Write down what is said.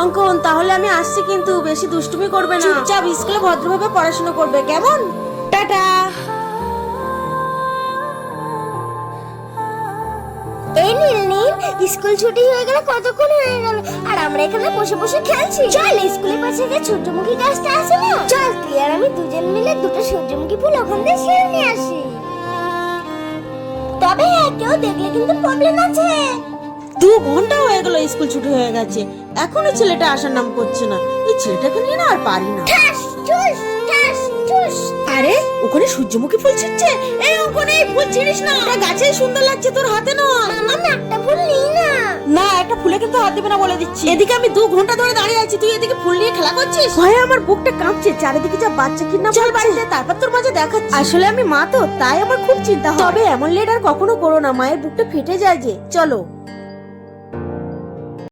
অঙ্কন, তাহলে আমি আসছি, কিন্তু বেশি দুষ্টুমি করবে না। চুপচাপ স্কুলে ভদ্রভাবে পড়াশোনা করবে, কেমন? টাটা। এই নীল নীল, স্কুল ছুটি হয়ে গেল, কতক্ষণ হয়ে গেল আর আমরা এখানে বসে বসে খেলছি। চল স্কুলের পাশে যে সূর্যমুখী গাছটা আছে না, চল তুই আর আমি দুজন মিলে দুটো সূর্যমুখী ফুল ওখান থেকে ছিঁড়ে নিয়ে আসি। তবে কেউ দেখলে কিন্তু প্রবলেম আছে। 2 ঘন্টা হয়ে গেল স্কুল ছুটি হয়ে গেছে, এখনো ছেলেটা আসার নাম করছে না। এই ছেলেটাকে নিয়ে না আর পারি না। ঠাস ঠুস ঠাস ঠুস। আরে ওখানে সূর্যমুখী ফুল ছিঁড়ছে। এই ওখানে এই ফুল ছিঁড়িস না, ওটা গাছেই সুন্দর লাগছে, তোর হাতে নয়। মামা একটা ফুল নিই না। না, একটা ফুলে কিন্তু হাত দেবে না বলে দিচ্ছি। এদিকে আমি 2 ঘন্টা ধরে দাঁড়িয়ে আছি, তুই এদিকে ফুল নিয়ে খেলা করছিস। ভয়ে আমার বুকটা কাঁপছে, চারিদিকে যা বাচ্চা কিডন্যাপ। চল বাড়িতে, তারপর তোর মাঝে দেখাচ্ছি। আসলে আমি মা তো, তাই আমার খুব চিন্তা হয়। তবে এমন লেট আর কখনো করো না, মায়ের বুকটা ফেটে যায় যে। চলো।